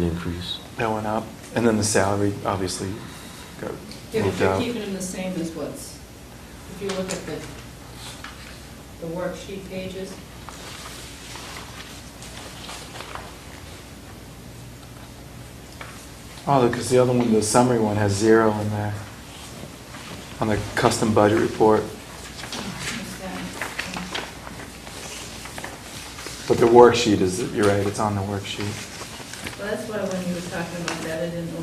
increase. That went up, and then the salary obviously got Yeah, but moved you're out. keeping them the same as what's, if you look at the worksheet pages. Oh, because the other one, the summary one, has 0 in there on the custom budget report. What's that? But the worksheet is, you're right, it's on the worksheet. Well, that's why when you were talking about that, I didn't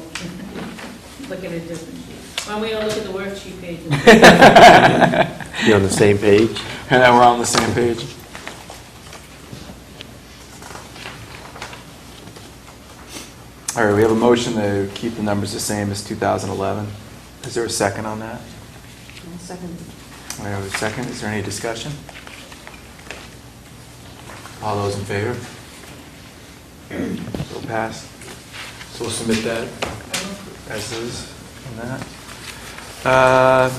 look at a different sheet. Why don't we all look at the worksheet pages? You on the same page? And now we're on the same page. All right, we have a motion to keep the numbers the same as 2011. Is there a second on that? Second. We have a second. Is there any discussion? All those in favor? So pass. So we'll submit that as is on that.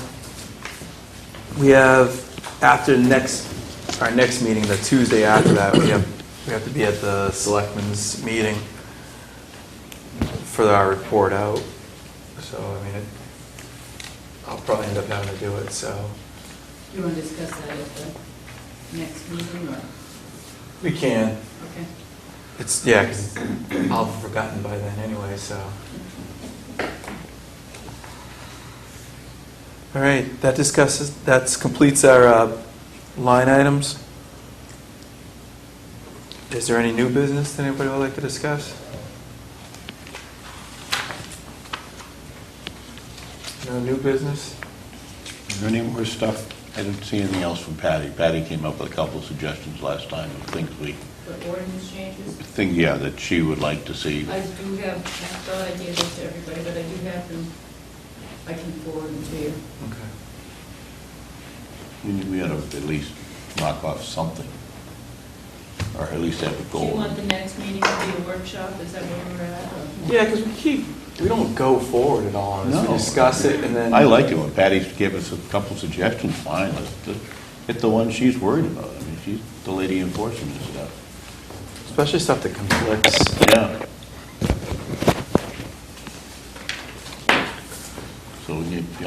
We have, after our next meeting, the Tuesday after that, we have to be at the selectmen's meeting for our report out. So, I mean, I'll probably end up having to do it, so. You want to discuss that at the next meeting, or? We can. Okay. It's, yeah, because I'll have forgotten by then anyway, so. All right, that completes our line items. Is there any new business that anybody would like to discuss? No new business? Is there any more stuff? I didn't see anything else from Patty. Patty came up with a couple of suggestions last time of things The ordinance changes? that she would like to see. I do have, I thought I gave this to everybody, but I do have them, I can forward them to you. Okay. We ought to at least knock off something, or at least have a Do you goal. want the next meeting to be a workshop, is that where we're at? or- Yeah, because we don't go forward at all on this. We No. discuss it and then. I like it when Patty gave us a couple of suggestions, fine, let's hit the one she's worried about. I mean, she's the lady enforcing this stuff. Especially stuff that conflicts. Yeah. So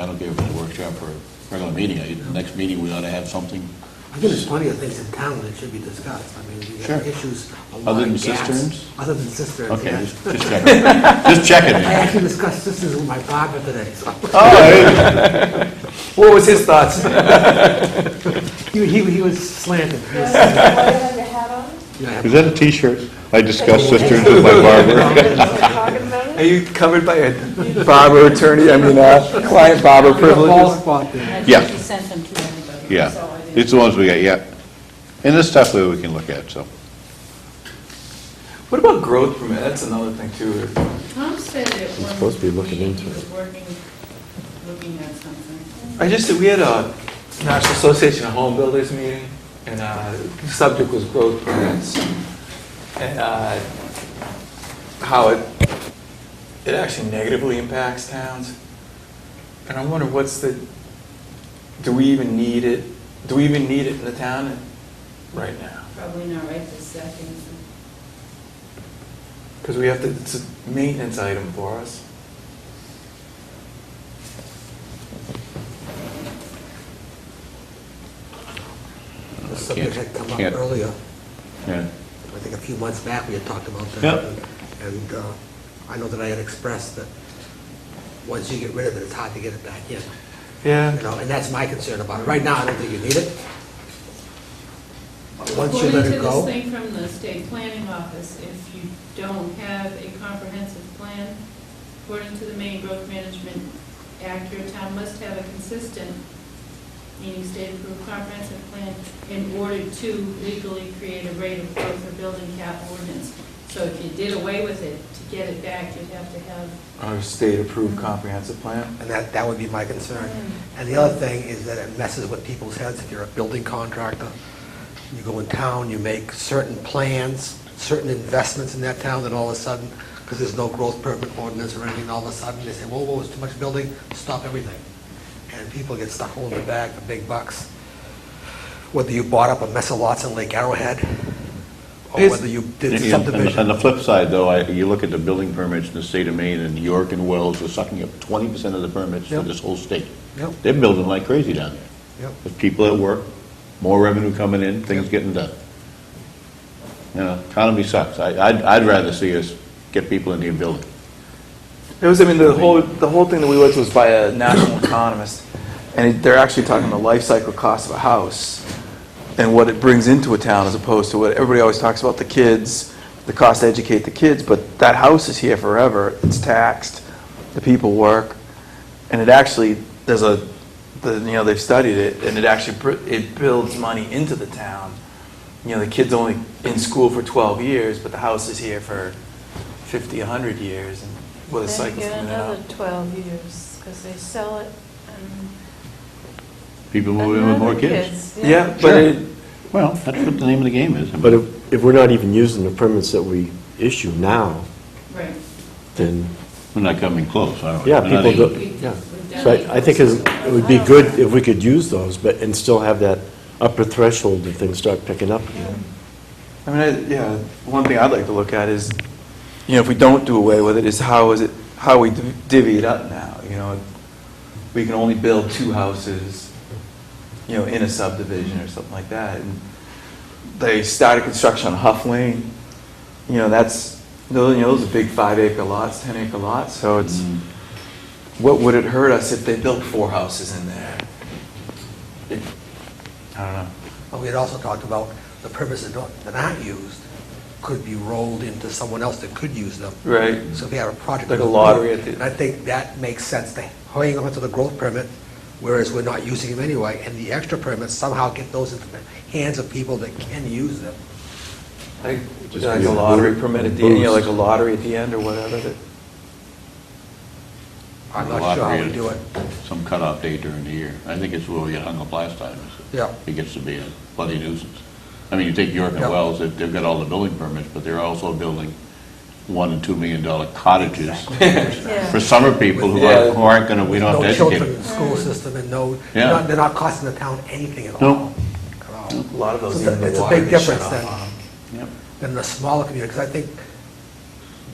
I don't care if it's a workshop or a regular meeting, the next meeting we ought to have something. I think there's plenty of things in town that should be discussed. I mean, we Sure. have issues along Other than gas. cisterns? Other than cisterns, Okay, yeah. just checking. Just checking. I actually discussed cisterns with my barber today, so. Oh, What was his thoughts? He was slanted. Do you have your hat on? Yeah, is that a T-shirt? I discussed cisterns with my barber. Talking about Are it? you covered by a barber attorney, client barber Bald privileges? spot there. And I Yeah. think she sent them to everybody. Yeah, so I didn't- it's the ones we got, yeah. And this stuff that we can look at, so. What about growth permit? That's another thing too. Tom said that He's supposed to be looking he into was it. looking at something. We had a National Association of Home Builders meeting, and the subject was growth permits. And how it actually negatively impacts towns. And I wonder do we even need it? Do we even need it in the town right now? Probably not right this second. Because it's a maintenance item for us. The subject had come up Can't- earlier. Yeah. I think a few months back, we had talked about that. Yep. And I know that I had expressed that once you get rid of it, it's hard to get it back in. Yeah. You know, and that's my concern about it. Right now, I don't think you need it. Once you let it According go. to this thing from the state planning office, if you don't have a comprehensive plan, according to the Maine Growth Management Act, your town must have a consistent, meaning state-approved comprehensive plan in order to legally create a rate of growth or building cap ordinance. So if you did away with it, to get it back, you'd have to have. Our state-approved comprehensive plan. And that would be my concern. And the other thing is that it messes with people's heads. If you're a building contractor, you go in town, you make certain plans, certain investments in that town, then all of a sudden, because there's no growth permit ordinance or anything, all of a sudden they say, whoa, it's too much building, stop everything. And people get stuck holding the bag for big bucks. Whether you bought up a mess of lots in Lake Arrowhead, or It's- whether you did And subdivision. the flip side, though, you look at the building permits in the state of Maine, and New York and Wells are sucking up 20% of the permits for Yep. this whole state. Yep, They're building like crazy down there. yep. There's people at work, more revenue coming in, things getting done. You know, economy sucks. I'd rather see us get people in here building. It was, I mean, the whole thing that we went to was by a national economist, and they're actually talking the life cycle cost of a house and what it brings into a town as opposed to what, everybody always talks about the kids, the cost to educate the kids, but that house is here forever, it's taxed, the people work, and it actually, they've studied it, and it actually, it builds money into the town. You know, the kid's only in school for 12 years, but the house is here for 50, 100 years, and with a Then cycle get coming another out. 12 years, because they sell it and People move in with more another kids. Yeah, but Sure. it, Well, that's what the name of the game is. But if we're not even using the permits that we issue now, right. then, We're not coming close, are we? yeah, We're not people even- do, yeah. So I think it would be good if we could use those, but, and still have that upper threshold if things start picking up again. I mean, one thing I'd like to look at is, you know, if we don't do away with it, is how we divvy it up now, you know? We can only build 2 houses, you know, in a subdivision or something like that. And they started construction on Huff Lane, you know, those are big 5-acre lots, 10-acre lots, so it's, what would it hurt us if they built 4 houses in there? I don't know. But we had also talked about the permits that aren't used could be rolled into someone else that could use them. Right. So if you have a project. Like a lottery at the- And I think that makes sense, to hang on to the growth permit, whereas we're not using them anyway, and the extra permits somehow get those into the hands of people that can use them. Like Just like be a a lottery boost. permit at the end, you know, like a lottery at the end or whatever that. I'm The not sure how lottery we do it. Some cutoff date during the year. I think it's where we got hung up last time. Yeah. It gets to be a bloody nuisance. I mean, you take York and Yeah. Wells, they've got all the building permits, but they're also building $1 and $2 million cottages Yeah. for summer people who Yeah. aren't gonna, we don't have to No educate children them. in the school system and no, Yeah. they're not costing the town anything at all. No. At all. A lot of those, So even the it's a water big they shut difference off than- on. Yep. than the smaller community, because I think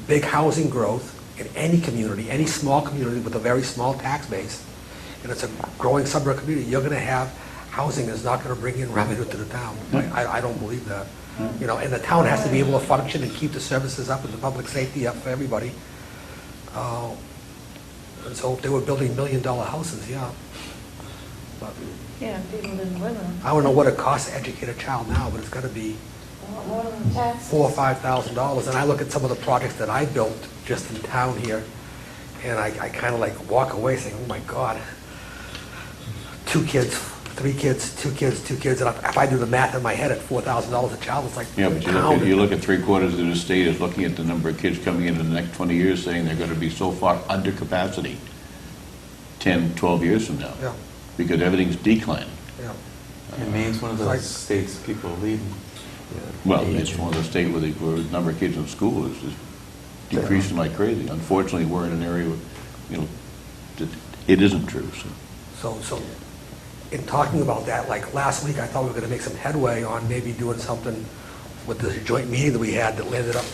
big housing growth in any community, any small community with a very small tax base, and it's a growing suburb community, you're gonna have, housing is not gonna bring in revenue to the town. I don't believe that. You know, and the town has to be able to function and keep the services up and the public safety up for everybody. And so if they were building $1 million houses, yeah. But Yeah, people didn't live in them. I don't know what it costs to educate a child now, but it's gotta be More than taxes. $4,000 or $5,000, and I look at some of the projects that I built just in town here, and I kind of like walk away saying, oh my God, 2 kids, 3 kids, 2 kids, 2 kids, and if I do the math in my head at $4,000 a child, it's like Yeah, but you look at 3/4 of the state is looking at the number of kids coming in the next 20 years, saying they're gonna be so far under capacity 10, 12 years from now. Yeah, Because everything's declining. yeah. And Maine's one of Like- those states people are leaving. Well, it's one of the states where the number of kids in school is decreasing like crazy. Unfortunately, we're in an area where, you know, it isn't true, so. So in talking about that, like last week, I thought we were going to make some headway on maybe doing something with the joint meeting that we had that landed up,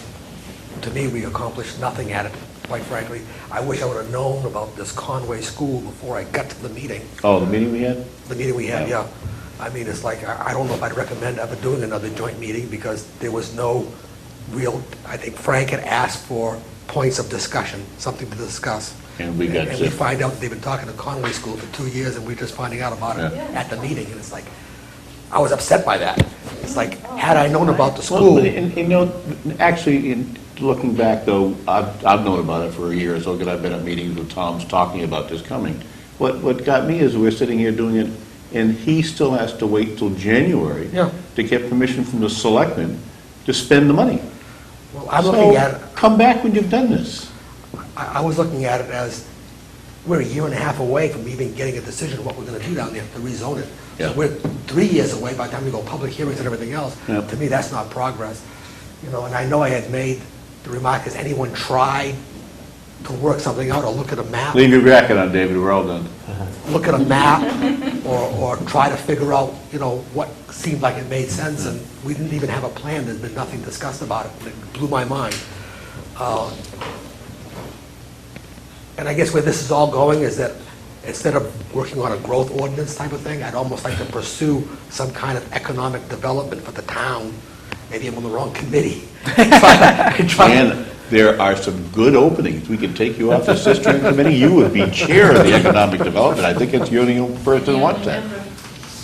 to me, we accomplished nothing at it, quite frankly. I wish I would have known about this Conway School before I got to the meeting. Oh, the meeting we had? The meeting we had, Yeah. yeah. I mean, it's like, I don't know if I'd recommend ever doing another joint meeting because there was no real, I think Frank had asked for points of discussion, something to discuss. And we got And we zip. find out they've been talking to Conway School for 2 years and we're just finding out about it Yeah. at the meeting. And it's like, I was upset by that. It's like, had I known about the Well, school, but you know, actually, in looking back though, I've known about it for a year or so, because I've been at meetings with Tom's talking about this coming. What got me is we're sitting here doing it, and he still has to wait till January Yeah. to get permission from the selectmen to spend the money. well, I'm looking at it, So, come back when you've done this. I was looking at it as, we're a year and a half away from even getting a decision of what we're gonna do down there to rezone it. Yeah. So we're 3 years away by the time we go public hearings and everything else. Yeah. To me, that's not progress. You know, and I know I had made the remark, has anyone tried to work something out or look at a map? Leave your jacket on, David, we're all done. Look at a map or try to figure out, what seemed like it made sense, and we didn't even have a plan, there's been nothing discussed about it, it blew my mind. And I guess where this is all going is that instead of working on a growth ordinance type of thing, I'd almost like to pursue some kind of economic development for the town. Maybe I'm on the wrong committee. And there are some good openings. We could take you off the Cistern Committee. You would be chair of the economic development. I think it's the only person who wants that. Remember,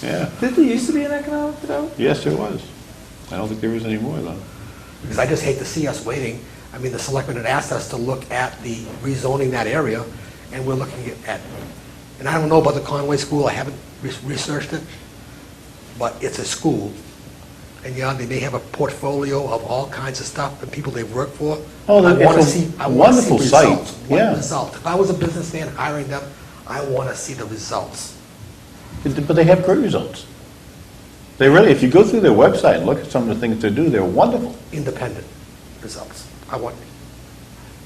Yeah. Did there used to be an economic development? Yes, there was. I don't think there is anymore, though. Because I just hate to see us waiting. I mean, the selectmen had asked us to look at the rezoning that area, and we're looking at, and I don't know about the Conway School, I haven't researched it, but it's a school. And they may have a portfolio of all kinds of stuff and people they've worked for. Oh, I wanna it's a see- I wanna see wonderful site. results. What Yeah. result? If I was a businessman hiring them, I want to see the results. But they have great results. They really, if you go through their website and look at some of the things they do, they're wonderful. Independent results.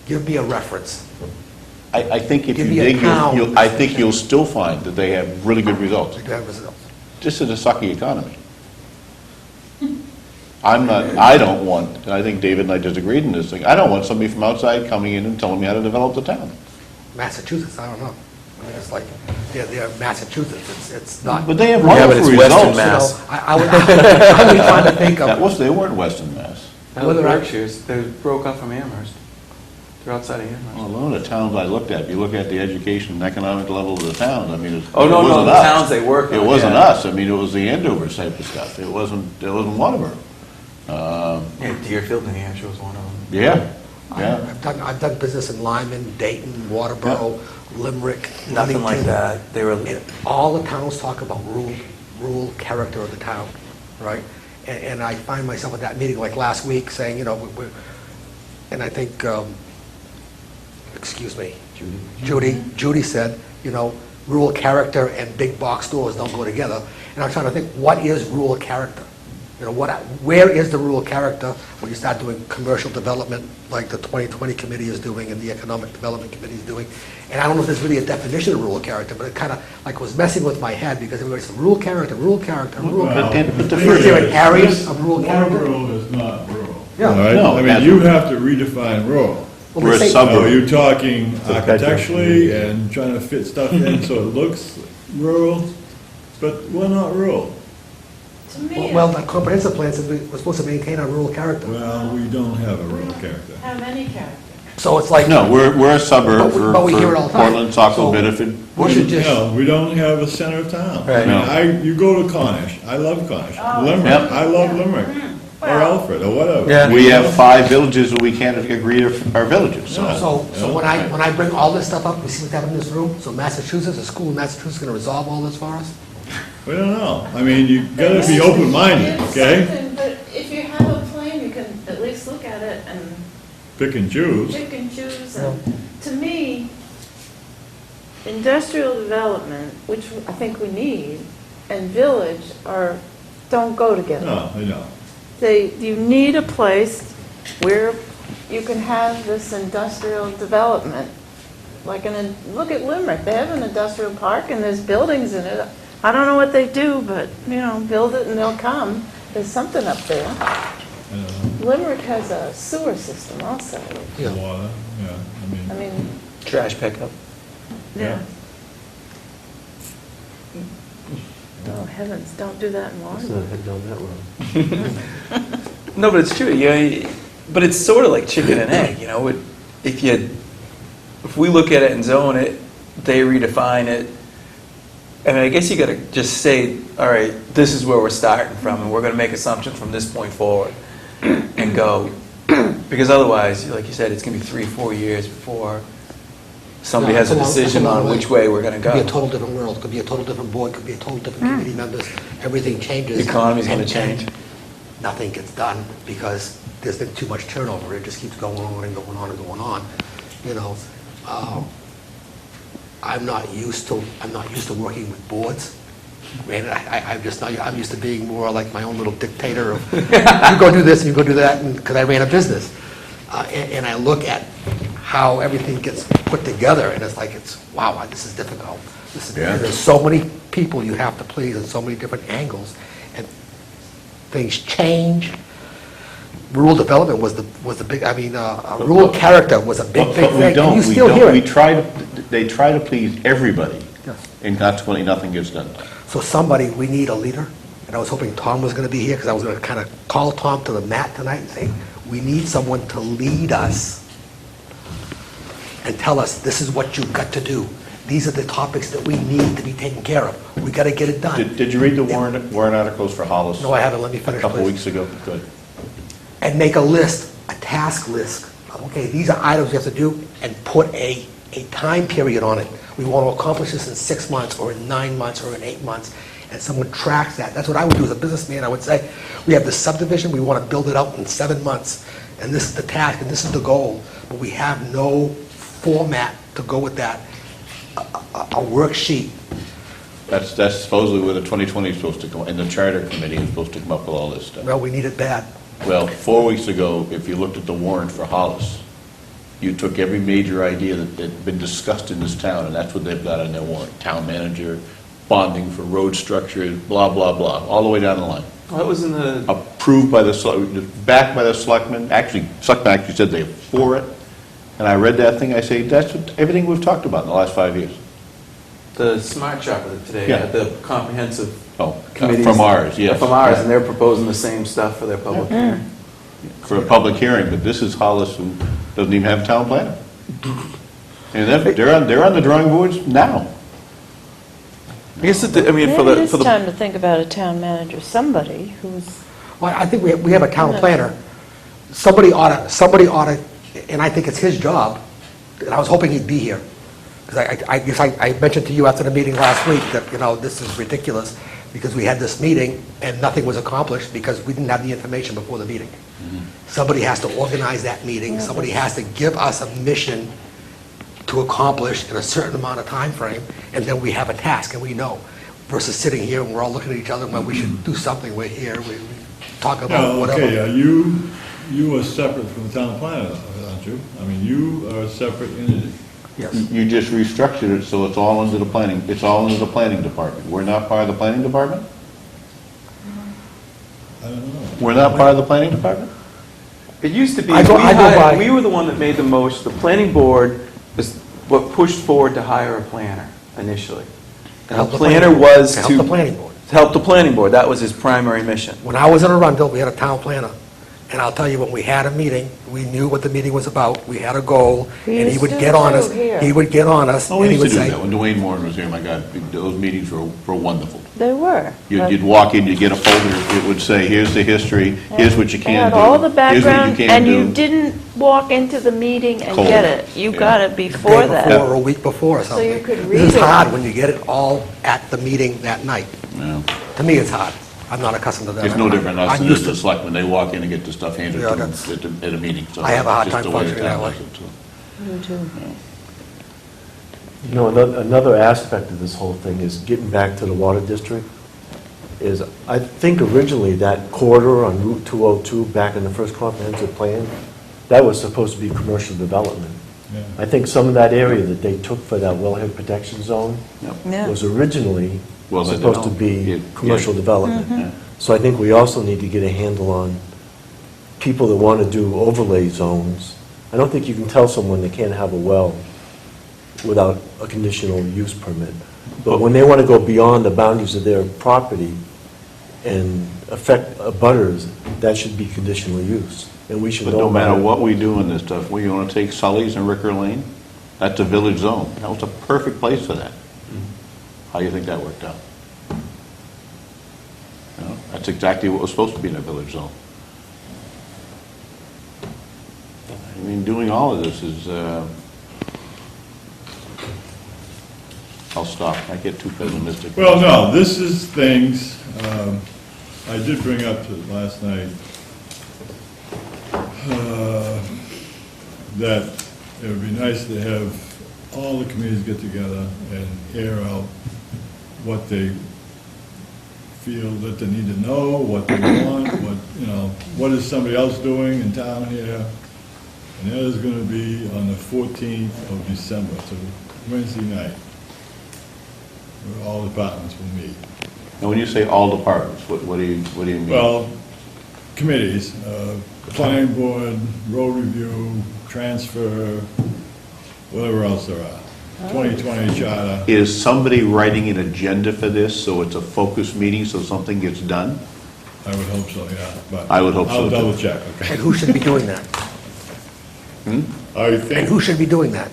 Give me a reference. I think if Give you me a dig, town. I think you'll still find that they have really good results. To have results. Just in a sucky economy. I don't want, and I think David and I disagreed in this thing, I don't want somebody from outside coming in and telling me how to develop the town. Massachusetts, I don't know. I mean, it's like, they're Massachusetts, it's not. But they have Yeah, but wonderful it's Western results. Mass. I was trying to think That of, was, they weren't Western Mass. That was Berkshire's. They broke off from Amherst. They're outside of Amherst. Well, a lot of the towns I looked at, if you look at the education and economic level of the towns, I mean, it Oh, no, wasn't the us. towns they work on. It wasn't yeah. us, I mean, it was the Andover type of stuff, it wasn't Waterboro. Yeah, Deerfield, New Hampshire was one of them. Yeah, yeah. I've done business in Lyman, Dayton, Waterboro, Limerick, Nothing like Leamington. that. They were, And all the towns talk about rural character of the town, right? And I find myself at that meeting like last week saying, and I think, excuse me, Judy said, rural character and big box stores don't go together. And I'm trying to think, what is rural character? Where is the rural character when you start doing commercial development like the 2020 committee is doing and the economic development committee is doing? And I don't know if there's really a definition of rural character, but it kind of like was messing with my head because everybody said rural character, rural character, rural character. But the Is there an area of rural character? Waterboro is not rural. Yeah. All right? No, I that's- mean, you have to redefine rural. Well, We're they a say- suburb. Now, are you talking architecturally and trying to fit stuff in so it looks rural? But we're not rural. To me, Well, the comprehensive plan says we're supposed to maintain our rural character. Well, we don't have a rural character. how many characters? So it's like. No, we're a suburb for But we hear it all the time. Portland, Saco, So- Bedford. We should just. No, we don't have a center of town. Right. I mean, you go to Cornish, I love Cornish. Oh. Limerick, Yep. I love Limerick. Or Well- Alfred, or whatever. Yeah. We have 5 villages where we can't agree are villages, so. So when I bring all this stuff up, we see what's happening in this room, so Massachusetts, a school in Massachusetts is gonna resolve all this for us? We don't know. I mean, you gotta be open-minded, It's okay? something, but if you have a plan, you can at least look at it and Pick and choose. pick and choose. And to me, industrial development, which I think we need, and village don't go together. No, I know. You need a place where you can have this industrial development. Look at Limerick, they have an industrial park and there's buildings in it. I don't know what they do, but, build it and they'll come. There's something up there. I don't Limerick has a sewer system also. know. Water, yeah, I mean, trash pickup. yeah. Oh heavens, don't do that in Let's Waterbury. not head down that road. No, but it's true. But it's sort of like chicken and egg. If we look at it and zone it, they redefine it. I mean, I guess you got to just say, all right, this is where we're starting from, and we're going to make assumptions from this point forward, and go. Because otherwise, like you said, it's going to be 3-4 years before somebody No, has a it's long- decision it's a long on way. which way we're going to Could be a go. total different world, could be a total different board, could be a total different committee members, everything changes. The economy's gonna And change. Nothing gets done because there's been too much turnover, it just keeps going on and going on and going on, I'm not used to working with boards. Granted, I'm used to being more like my own little dictator of, you go do this and you go do that, because I ran a business. And I look at how everything gets put together, and it's like, wow, this is difficult. Listen, Yeah. there's so many people you have to please in so many different angles, and things change. Rural development was the big, I mean, rural character was a big But thing. we And don't, you we still hear don't, we it. they try to please everybody, Yes. and consequently, nothing gets done. So somebody, we need a leader, and I was hoping Tom was gonna be here, because I was gonna kind of call Tom to the mat tonight and say, we need someone to lead us and tell us, this is what you've got to do. These are the topics that we need to be taken care of. We gotta get it done. Did you read the warrant articles for Hollis? No, I haven't, let me A finish, couple please. weeks ago? Good. And make a list, a task list. Okay, these are items we have to do, and put a time period on it. We want to accomplish this in 6 months, or in 9 months, or in 8 months, and someone tracks that. That's what I would do as a businessman. I would say, we have this subdivision, we want to build it out in 7 months, and this is the task, and this is the goal, but we have no format to go with that, a worksheet. That's supposedly where the 2020 is supposed to go, and the charter committee is supposed to come up with all this stuff. Well, we need it bad. Well, 4 weeks ago, if you looked at the warrant for Hollis, you took every major idea that had been discussed in this town, and that's what they've got on their warrant. Town manager, bonding for road structure, blah, blah, blah, all the way down the line. Well, that was in the, Approved by backed by the selectmen, selectmen actually said they're for it. And I read that thing, I say, that's everything we've talked about in the last 5 years. the smart chapter today, Yeah. the comprehensive Oh, committees. from ours, yes. From ours, and they're proposing the same stuff for their public hearing. For a public hearing, but this is Hollis, who doesn't even have a town planner. And they're on the drawing boards now. I guess, I mean, for Maybe it the, is for the, time to think about a town manager, somebody who's, Well, I think we have a town planner. Somebody ought to, and I think it's his job, and I was hoping he'd be here. Because I guess I mentioned to you after the meeting last week that, this is ridiculous, because we had this meeting and nothing was accomplished because we didn't have the information before the meeting. Somebody has to organize that meeting, somebody has to give us a mission to accomplish in a certain amount of time frame, and then we have a task and we know, versus sitting here and we're all looking at each other, well, we should do something, we're here, we talk about Well, whatever. okay, you are separate from the town planner, aren't you? I mean, you are a separate entity. Yes. You just restructured it so it's all under the planning department. We're not part of the planning department? I don't know. We're not part of the planning department? it used to be, I go by- we were the one that made the motion, the planning board was what pushed forward to hire a planner initially. And Help the the planner planning- was to help the planning board. to help the planning board, that was his primary mission. When I was in Arundel, we had a town planner, and I'll tell you, when we had a meeting, we knew what the meeting was about, we had a goal, We and he used would to get on us, too here. he would get on us, Oh, and we he used to would do say, that. When Dwayne Moore was here, my God, those meetings were wonderful. they were. but You'd walk in, you'd get a folder, it would say, here's the history, here's what you They can had do. all the here's what you background, can't and you do. didn't walk into the meeting and Cold. get it. You Yeah. got it the before day that. before or a week before or So something. you could This read is it. hard when you get it all at the meeting that night. Yeah. To me, it's hard. I'm not accustomed to that. It's no different us I'm than used the to selectmen, they walk in and get the stuff handed Yeah, to them that's- at a meeting. So I have a hard it's just time the way the functioning that town way. does it, too. You too. Another aspect of this whole thing is getting back to the water district, is I think originally that corridor on Route 202, back in the first comprehensive plan, that was supposed to be commercial development. Yeah. I think some of that area that they took for that wellhead protection zone Yeah. was originally Wellhead supposed to development. be Yeah. commercial development. Yeah. So I think we also need to get a handle on people that want to do overlay zones. I don't think you can tell someone they can't have a well without a conditional use permit. But when they want to go beyond the boundaries of their property and affect abutters, that should be conditional use. And we should But know no matter about it. what we do in this stuff, we want to take Sully's and Ricker Lane, that's a village zone. That was a perfect place for that. How do you think that worked out? You know, that's exactly what was supposed to be in a village zone. I mean, doing all of this is, I'll stop, I get too pessimistic. Well, no, this is things, I did bring up last night, that it would be nice to have all the communities get together and air out what they feel that they need to know, what they want, what is somebody else doing in town here. And that is gonna be on the 14th of December, so Wednesday night. where all departments will meet. And when you say all departments, what do you mean? Well, committees, planning board, road review, transfer, whatever else there are. 2020 charter. Is somebody writing an agenda for this, so it's a focused meeting, so something gets done? I would hope so, yeah, but. I would hope so, I'll too. double check, okay? And who should be doing that? I And think who should be doing that?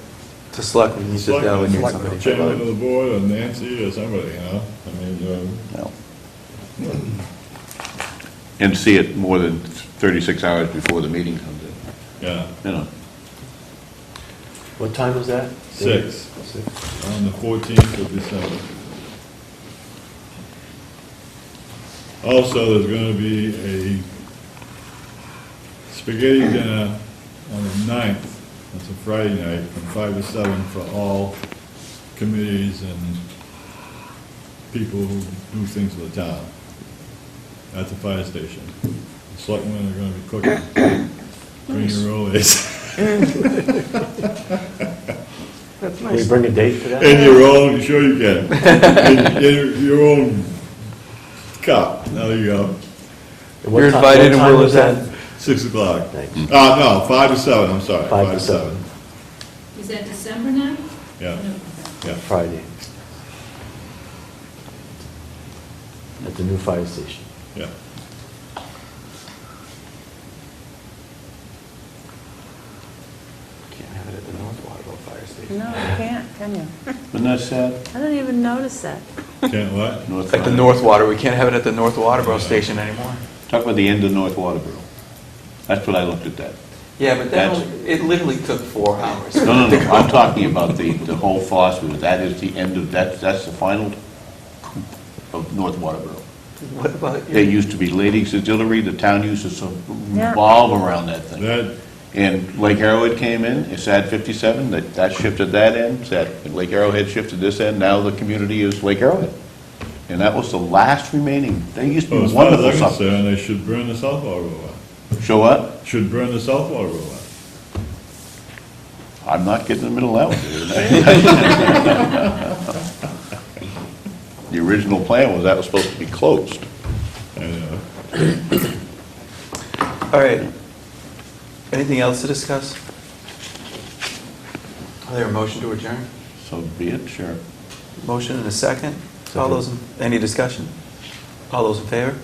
To selectmen, you should delegate somebody. chairman of the board or Nancy or somebody, you know? I mean, No. And see it more than 36 hours before the meeting comes in, yeah, you know? What time was that? 6, 6. on the 14th of December. Also, there's going to be a spaghetti dinner on the 9th, that's a Friday night, from 5 to 7 for all committees and people who do things for the town at the fire station. The selectmen are going to be cooking, bring your rollies. Can we bring a date for that? In your own, sure you can. In your own cup, there you go. And what You're ti- invited what and time we'll was attend. 6 o'clock. Thanks. No, 5 to 7, I'm sorry. 5 to 7, Is that December now? Yeah, No. yeah. Friday. At the new fire station. Yeah. Can't have it at the North Waterboro Fire Station. No, you can't, can you? Isn't that sad? I didn't even notice that. Can't what? North At the Waterboro. North Water, we can't have it at the North Waterboro Station anymore. Talk about the end of North Waterboro. That's what I looked at that. Yeah, but that, That's- only- it literally took 4 hours. No, I'm talking about the whole philosophy, that is the end of, that's the final of North Waterboro. What about There your, used to be ladies auxiliary, the town used to Yeah. revolve around that thing. That, And Lake Arrowhead came in, it's at 57, that shifted that end, Lake Arrowhead shifted this end, now the community is Lake Arrowhead. And that was the last remaining, they used to well, be as far as wonderful I'm something. concerned, they should burn the South Water away. Show what? Should burn the South Water away. I'm not getting in the middle of that one. The original plan was that was supposed to be closed. I know. all right. Anything else to discuss? Is there a motion to adjourn? So be it, sure. Motion and a second. All those, any discussion? All those in favor?